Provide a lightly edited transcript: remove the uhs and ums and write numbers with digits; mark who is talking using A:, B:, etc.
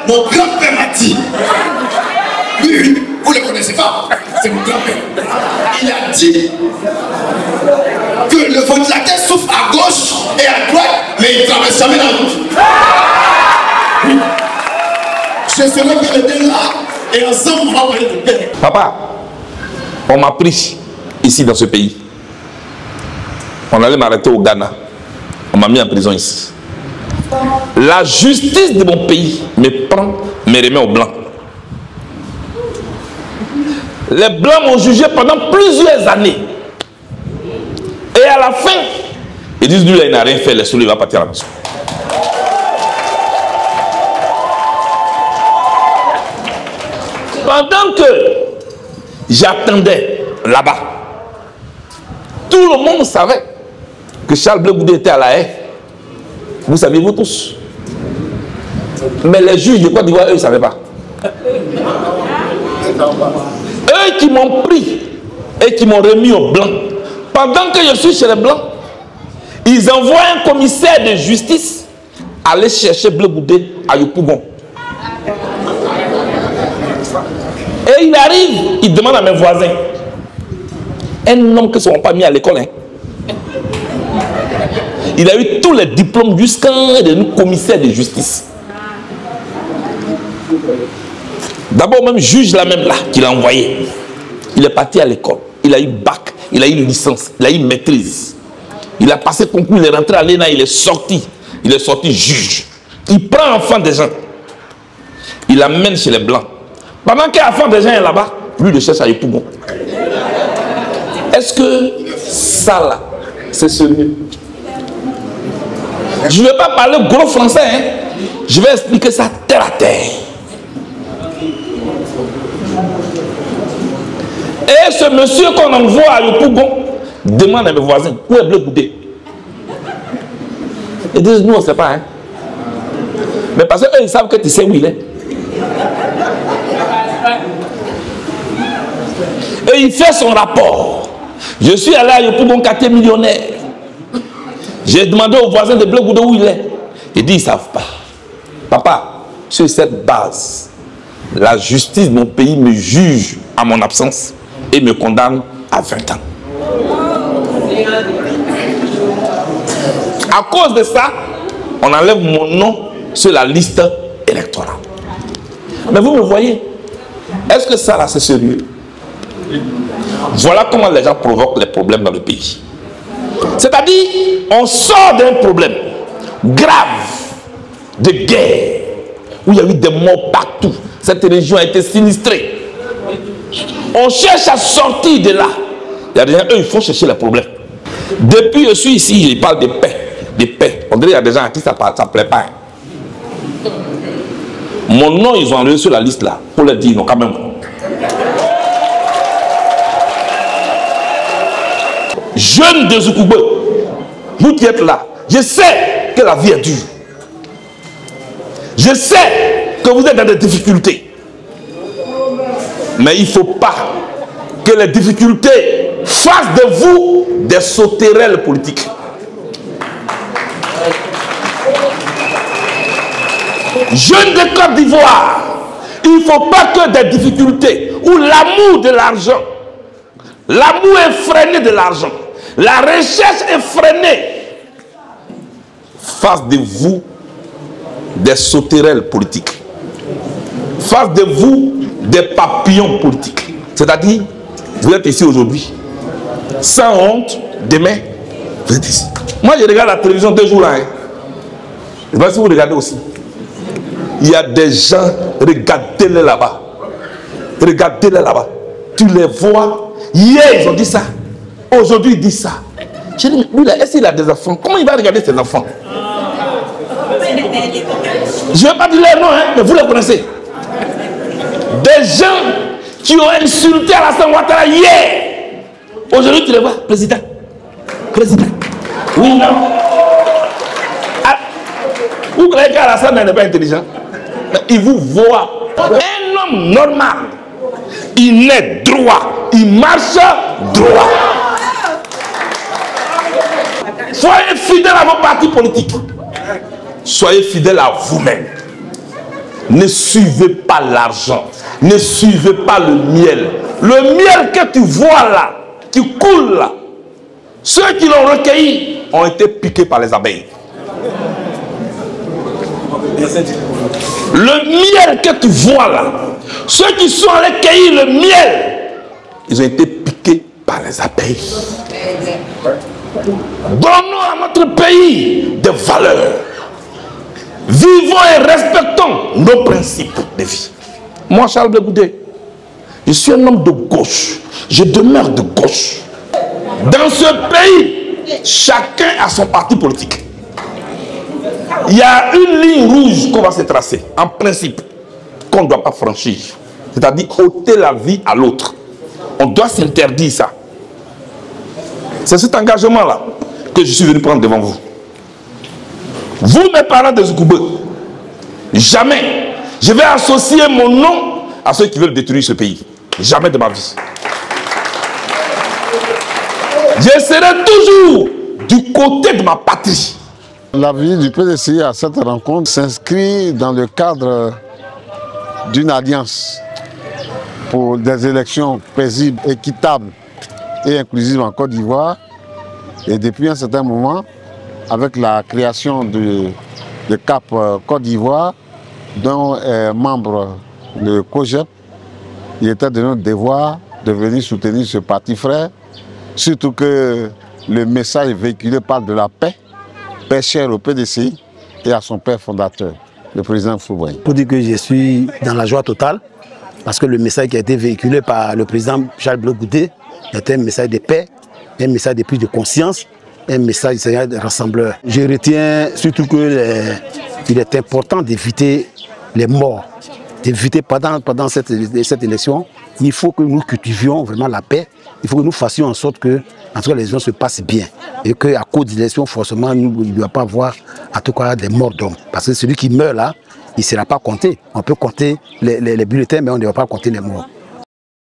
A: Mon grand-père m'a dit, oui, vous ne le connaissez pas, c'est mon grand-père. Il a dit que le ventilateur souffle à gauche et à droite, mais il ne traverse jamais la route. Oui. Je serai bien là et ensemble on va parler de paix.
B: Papa, on m'a pris ici dans ce pays. On allait m'arrêter au Ghana. On m'a mis en prison ici. La justice de mon pays me prend, me remet aux Blancs. Les Blancs m'ont jugé pendant plusieurs années. Et à la fin, ils disent, lui, il n'a rien fait, laisse-le, il va partir à la maison. Pendant que j'attendais là-bas, tout le monde savait que Charles Blé Goudé était à la haie. Vous saviez-vous tous? Mais les juges de Côte d'Ivoire, eux, ils ne savaient pas. Eux qui m'ont pris et qui m'ont remis aux Blancs, pendant que je suis chez les Blancs, ils envoient un commissaire de justice aller chercher Blé Goudé à Yopougon. Et il arrive, il demande à mes voisins, un homme qui ne seront pas mis à l'école, hein. Il a eu tous les diplômes jusqu'à devenir commissaire de justice. D'abord, même juge là même là, qu'il a envoyé. Il est parti à l'école. Il a eu bac, il a eu licence, il a eu maîtrise. Il a passé concours, il est rentré à l'ENA, il est sorti. Il est sorti juge. Il prend enfant des gens. Il l'amène chez les Blancs. Pendant qu'un enfant des gens est là-bas, lui le cherche à Yopougon. Est-ce que ça là, c'est sérieux? Je ne vais pas parler gros français, hein. Je vais expliquer ça terre à terre. Et ce monsieur qu'on envoie à Yopougon demande à mes voisins, où est Blé Goudé? Ils disent, nous on ne sait pas, hein. Mais parce qu'eux ils savent que tu sais où il est. Et il fait son rapport. Je suis allé à Yopougon, quartier millionnaire. J'ai demandé aux voisins de Blé Goudé où il est. Ils disent, ils ne savent pas. Papa, sur cette base, la justice de mon pays me juge à mon absence et me condamne à 20 ans. À cause de ça, on enlève mon nom sur la liste électorale. Mais vous me voyez, est-ce que ça là c'est sérieux? Voilà comment les gens provoquent les problèmes dans le pays. C'est-à-dire, on sort d'un problème grave de guerre, où il y a eu des morts partout. Cette région a été sinistrée. On cherche à sortir de là. Il y a des gens, eux, il faut chercher les problèmes. Depuis que je suis ici, je parle de paix. De paix. On dirait qu'il y a des gens à qui ça ne plaît pas. Mon nom, ils ont enlevé sur la liste là, pour leur dire, non, quand même. Jeune de Zoukoube, vous qui êtes là, je sais que la vie est dure. Je sais que vous êtes dans des difficultés. Mais il ne faut pas que les difficultés fassent de vous des sauterelles politiques. Jeunes de Côte d'Ivoire, il ne faut pas que des difficultés ou l'amour de l'argent, l'amour effréné de l'argent, la recherche effrénée fasse de vous des sauterelles politiques, fasse de vous des papillons politiques. C'est-à-dire, vous êtes ici aujourd'hui, sans honte, demain, vous êtes ici. Moi, je regarde la télévision 2 jours là. Hein. Je ne sais pas si vous regardez aussi. Il y a des gens, regardez-les là-bas. Regardez-les là-bas. Tu les vois. Hier, ils ont dit ça. Aujourd'hui, ils disent ça. J'ai dit, lui là, est-ce qu'il a des enfants? Comment il va regarder ses enfants? Je ne vais pas dire leur nom, hein, mais vous les connaissez. Des gens qui ont insulté Alassane Ouattara hier. Aujourd'hui, tu les vois, président. Président. Oui, non. Ah, vous croyez qu'Alassane n'est pas intelligent? Il vous voit. Un homme normal. Il naît droit. Il marche droit. Soyez fidèles à vos partis politiques. Soyez fidèles à vous-même. Ne suivez pas l'argent. Ne suivez pas le miel. Le miel que tu vois là, qui coule là, ceux qui l'ont recueilli ont été piqués par les abeilles. Le miel que tu vois là, ceux qui sont allés cueillir le miel, ils ont été piqués par les abeilles. Donnons à notre pays des valeurs. Vivons et respectons nos principes de vie. Moi, Charles Blé Goudé, je suis un homme de gauche. Je demeure de gauche. Dans ce pays, chacun a son parti politique. Il y a une ligne rouge qu'on va se tracer, en principe, qu'on ne doit pas franchir. C'est-à-dire ôter la vie à l'autre. On doit s'interdire ça. C'est cet engagement-là que je suis venu prendre devant vous. Vous, mes parents de Zoukoube, jamais je vais associer mon nom à ceux qui veulent détruire ce pays. Jamais de ma vie. Je serai toujours du côté de ma patrie.
C: La visite du PDCI à cette rencontre s'inscrit dans le cadre d'une alliance pour des élections paisibles, équitables et inclusives en Côte d'Ivoire. Et depuis un certain moment, avec la création de CAP Côte d'Ivoire, dont est membre le COGEP, il était de notre devoir de venir soutenir ce parti frère, surtout que le message véhiculé parle de la paix, paix chère au PDCI et à son père fondateur, le président Fouboy.
D: Pour dire que je suis dans la joie totale, parce que le message qui a été véhiculé par le président Charles Blé Goudé était un message de paix, un message de prise de conscience, un message de rassembleur. Je retiens surtout qu'il est important d'éviter les morts, d'éviter pendant cette élection. Il faut que nous cultivions vraiment la paix. Il faut que nous fassions en sorte que en tout cas, les gens se passent bien. Et qu'à cause de l'élection, forcément, il ne doit pas avoir en tout cas des morts d'hommes. Parce que celui qui meurt là, il ne sera pas compté. On peut compter les bulletins, mais on ne doit pas compter les morts.